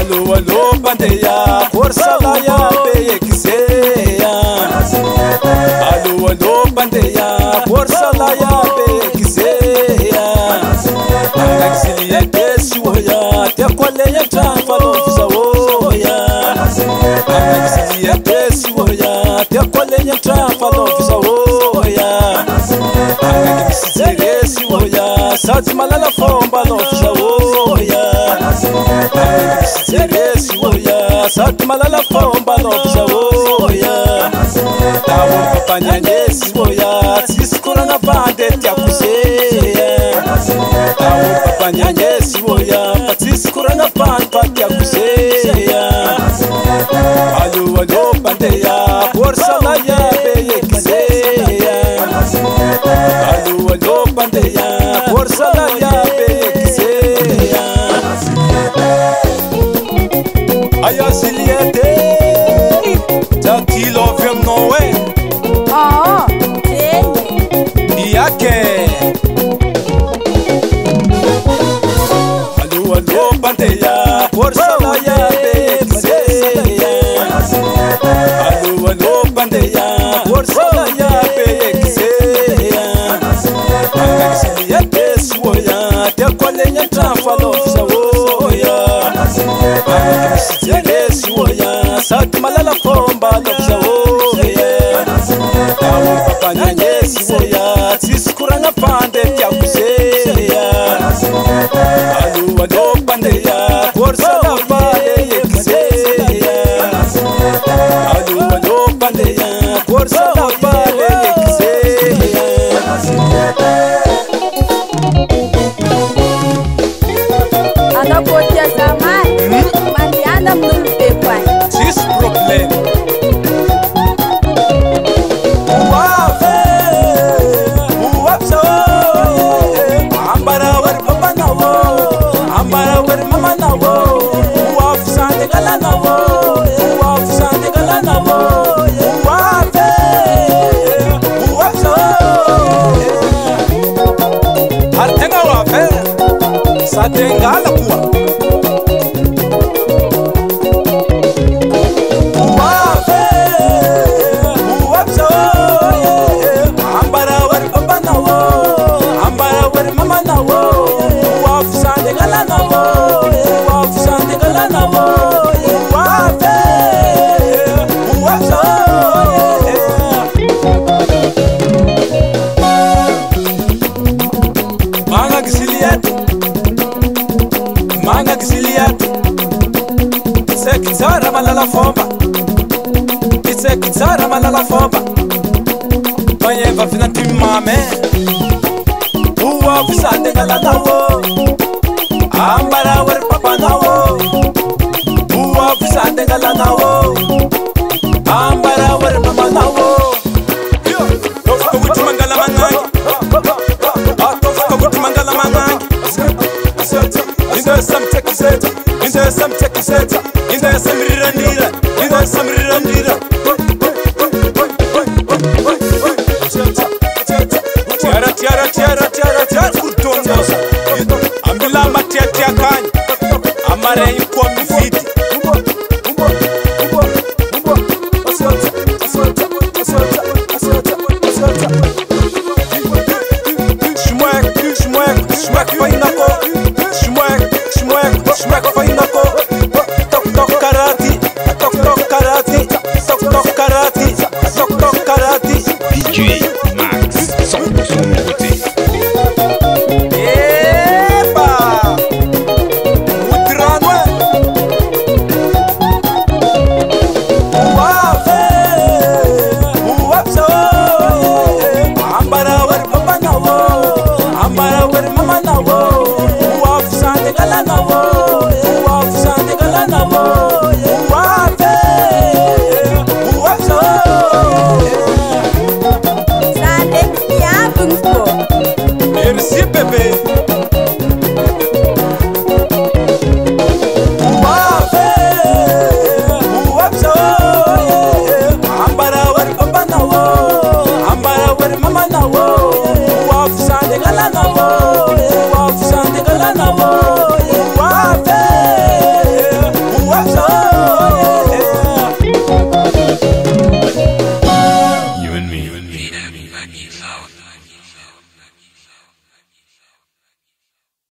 Allo allo bandeya korsala ya bekiseya Allo allo bandeya korsala ya bekiseya Angaxiliye desiwoya tekole ya tafalo fisawoya Angaxiliye desiwoya tekole ya tafalo fisawoya Angaxiliye desiwoya sati malala fomba lo fisawoya Seresi woya sati malala fomba no fisawoya Tawo papa nyanyesi woya tisikura na bande tyakuseya Tawo papa nyanyesi woya tisikura na bande tyakuseya Allo allo bandeya korsala ya bekiseya Allo allo bandeya korsala ya bekiseya Aya Juliette, Jackie love him no way. Oh, Yake. Allo allo bandeya, korsala ya bekiseya. Allo allo bandeya, korsala ya bekiseya. Anga Juliette siwoya, tekole nyata falo fisawoya. Seresi woya sati malala fomba lo fisawoya Tawo papa nyanyesi woya tisikura na pande tyakuseya Allo allo bandeya korsala pale yekiseya Allo allo bandeya korsala pale yekiseya anda kotia zamani mandi anda mnulupe kwani This problem Ambara war papa nawo Ambara war mama nawo Wafsande gala nawo Wafsande gala nawo Wafe Wafso Hartenga wafe Satengala kuwa Manga Giziliat Sekizara malala fomba Sekizara malala fomba Manye vafina timame Uwa visande gala nawo Ambara war papa nawo Uwa visande gala nawo Ambara war mama nawo Tofka wuti mangala mangangi Tofka wuti mangala mangangi Inda sam tekiseta, inda sam tekiseta, inda sam rirandira, inda sam rirandira. Tiara kutongoza, ambila matia kanya, amare